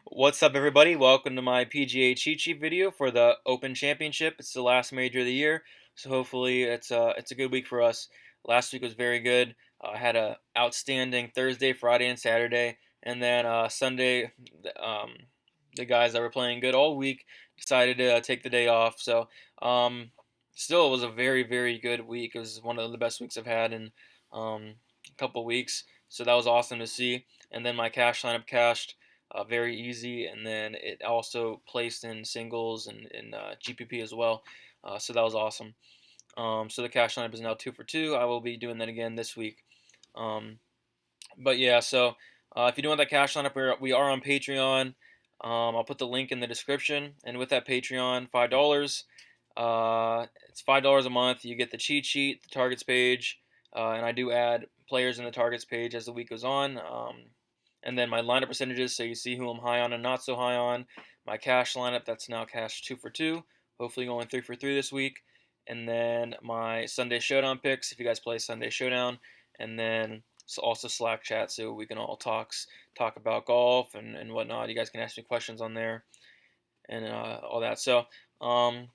What's up, everybody? Welcome to my PGA cheat sheet video for the Open Championship. It's the last major of the year, so hopefully it's a good week for us. Last week was very good. I had a outstanding Thursday, Friday, and Saturday, and then Sunday, the guys that were playing good all week decided to take the day off. So um, still, it was a very good week. It was one of the best weeks I've had in a couple weeks. So that was awesome to see. And then my cash lineup cashed very easy, and then it also placed in singles and in GPP as well. So that was awesome. So the cash lineup is now 2 for 2. I will be doing that again this week. Um, but yeah, so if you do want that cash lineup, we are on Patreon. I'll put the link in the description, and with that Patreon, $5. It's $5 a month. You get the cheat sheet, the targets page, and I do add players in the targets page as the week goes on. And then my lineup percentages, so you see who I'm high on and not so high on. My cash lineup, that's now cash 2 for 2. Hopefully going 3 for 3 this week. And then my Sunday Showdown picks, if you guys play Sunday Showdown. And then also Slack chat, so we can all talk about golf and whatnot. You guys can ask me questions on there and all that. Um,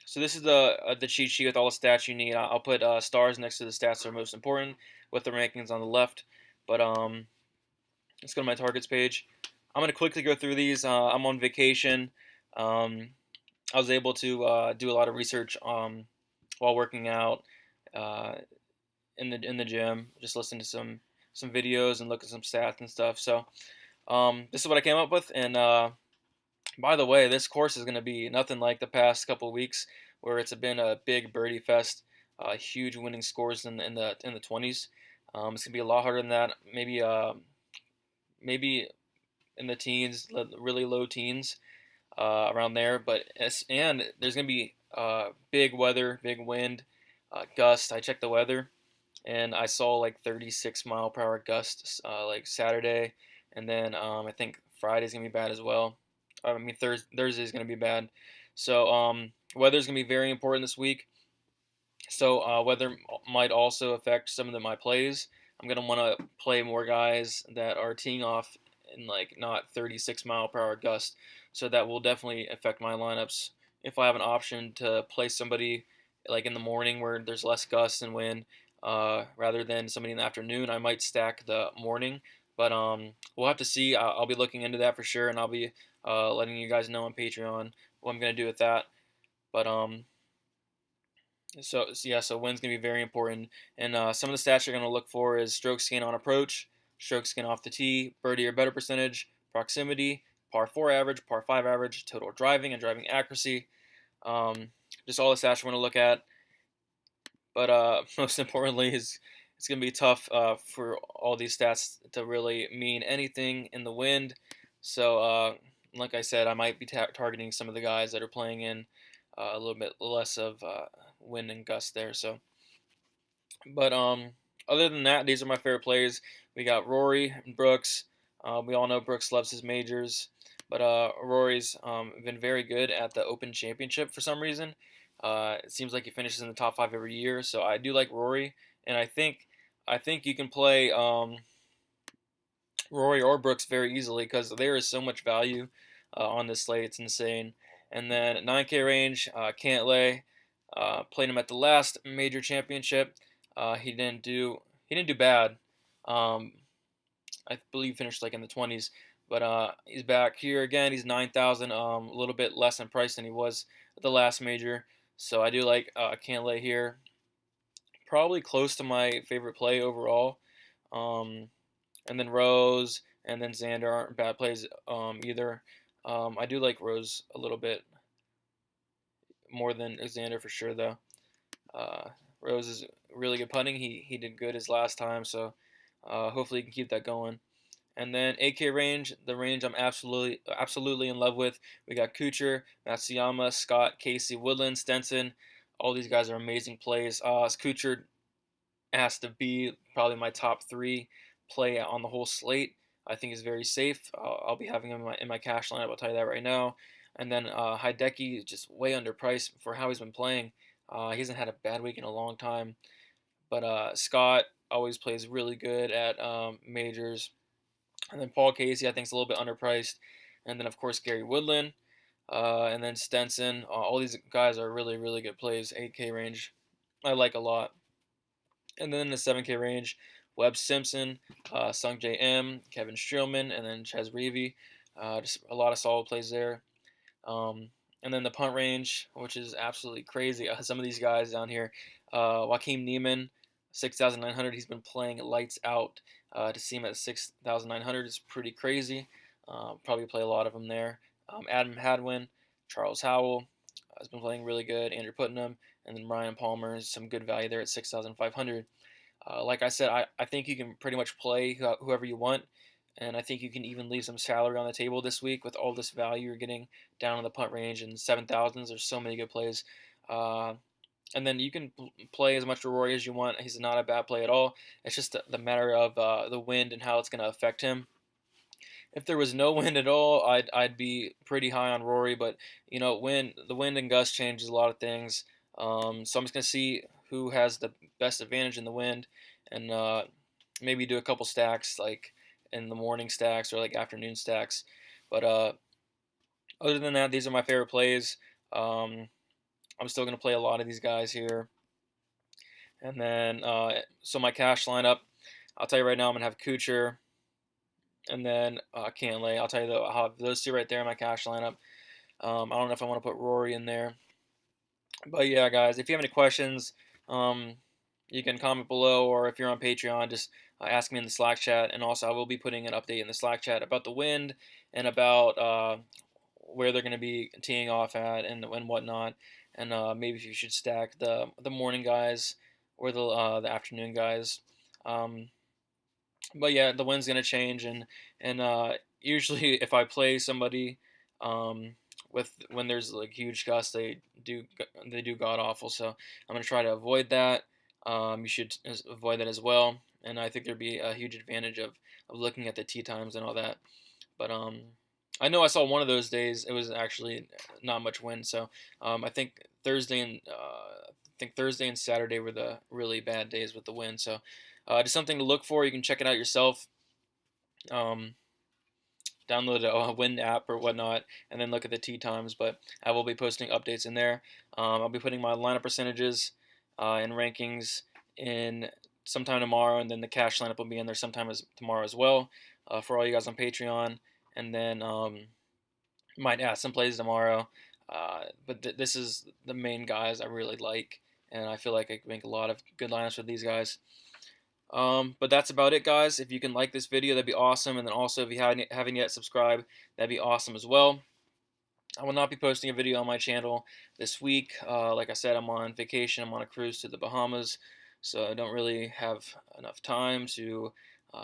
so this is the cheat sheet with all the stats you need. I'll put stars next to the stats that are most important with the rankings on the left. But let's go to my targets page. I'm going to quickly go through these. I'm on vacation. Um, I was able to do a lot of research while working out uh, in the gym. Just listen to some videos and look at some stats and stuff. So this is what I came up with. And by the way, this course is going to be nothing like the past couple of weeks, where it's been a big birdie fest, huge winning scores in the 20s. It's going to be a lot harder than that. Maybe in the teens, really low teens, around there. And there's gonna be big weather, big wind, gust. I checked the weather, and I saw like 36 mile per hour gusts like Saturday, and then I think Friday's gonna be bad as well. I mean Thursday's gonna be bad. So weather's gonna be very important this week. So weather might also affect some of my plays. I'm gonna want to play more guys that are teeing off in like not 36 mile per hour gust. So that will definitely affect my lineups. If I have an option to play somebody like in the morning where there's less gust and wind, rather than somebody in the afternoon, I might stack the morning. But we'll have to see. I'll be looking into that for sure, and I'll be letting you guys know on Patreon what I'm gonna do with that. But so wind's gonna be very important, and some of the stats you're gonna look for is stroke gain on approach, stroke gain off the tee, birdie or better percentage, proximity, par four average, par five average, total driving and driving accuracy. Um, just all the stats you want to look at. But most importantly, is it's gonna be tough for all these stats to really mean anything in the wind. So like I said, I might be targeting some of the guys that are playing in a little bit less of wind and gust there. So, but other than that, these are my favorite plays. We got Rory and Brooks. We all know Brooks loves his majors, but Rory's been very good at the Open Championship for some reason. It seems like he finishes in the top five every year, so I do like Rory, and I think you can play Rory or Brooks very easily because there is so much value on this slate. It's insane. And then 9K range, Cantlay, played him at the last major championship. He didn't do bad. Um, I believe he finished like in the 20s, but he's back here again. He's 9,000, a little bit less in price than he was at the last major. So I do like Cantlay here. Probably close to my favorite play overall. Um, and then Rose and then Xander aren't bad plays either. I do like Rose a little bit more than Xander for sure though. Uh, Rose is really good putting. He did good his last time, so hopefully he can keep that going. And then 8K range, the range I'm absolutely in love with. We got Kuchar, Matsuyama, Scott, Casey, Woodland, Stenson. All these guys are amazing plays. Kuchar has to be probably my top three play on the whole slate. I think he's very safe. I'll be having him in my cash lineup. I'll tell you that right now. And then Hideki is just way underpriced for how he's been playing. He hasn't had a bad week in a long time. But Scott always plays really good at majors. And then Paul Casey, I think, is a little bit underpriced. and then of course Gary Woodland, and then Stenson. All these guys are really, really good plays. 8K range, I like a lot. And then in the 7K range, Webb Simpson, Sung J M, Kevin Streelman, and then Ches Reavie. Just a lot of solid plays there. Um, and then the punt range, which is absolutely crazy. Some of these guys down here, Joaquin Neiman, 6,900. He's been playing lights out. To see him at 6,900 is pretty crazy. Probably play a lot of them there. Adam Hadwin, Charles Howell has been playing really good. Andrew Putnam, and then Ryan Palmer is some good value there at 6,500. Like I said, I think you can pretty much play whoever you want, and I think you can even leave some salary on the table this week with all this value you're getting down in the punt range and 7,000s. There's so many good plays. And then you can play as much Rory as you want. He's not a bad play at all. It's just the matter of the wind and how it's going to affect him. If there was no wind at all, I'd be pretty high on Rory. But the wind and gust changes a lot of things. So I'm just gonna see who has the best advantage in the wind, and maybe do a couple stacks like in the morning stacks or like afternoon stacks. But other than that, these are my favorite plays. I'm still gonna play a lot of these guys here. And then so my cash lineup, I'll tell you right now, I'm gonna have Kuchar, and then Cantlay. I'll tell you though, I'll have those two right there in my cash lineup. I don't know if I want to put Rory in there, but yeah, guys, if you have any questions, you can comment below, or if you're on Patreon, just ask me in the Slack chat. And also, I will be putting an update in the Slack chat about the wind and about where they're going to be teeing off at and whatnot, and maybe if you should stack the morning guys or the afternoon guys. But yeah, the wind's gonna change, and usually if I play somebody with when there's like huge gusts, they do god awful. So I'm gonna try to avoid that. You should avoid that as well, and I think there'd be a huge advantage of looking at the tee times and all that. But I know I saw one of those days. It was actually not much wind, so I think Thursday and Saturday were the really bad days with the wind. So just something to look for. You can check it out yourself. Um, Download a wind app or whatnot, and then look at the tee times. But I will be posting updates in there. I'll be putting my lineup percentages and rankings in sometime tomorrow, and then the cash lineup will be in there sometime tomorrow as well for all you guys on Patreon. And then might add some plays tomorrow. But this is the main guys I really like, and I feel like I can make a lot of good lineups with these guys. But that's about it, guys. If you can like this video, that'd be awesome. And then also, if you haven't yet subscribed, that'd be awesome as well. I will not be posting a video on my channel this week. Like I said, I'm on vacation. I'm on a cruise to the Bahamas, so I don't really have enough time to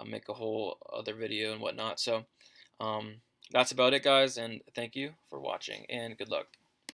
make a whole other video and whatnot. So that's about it, guys, and thank you for watching, and good luck.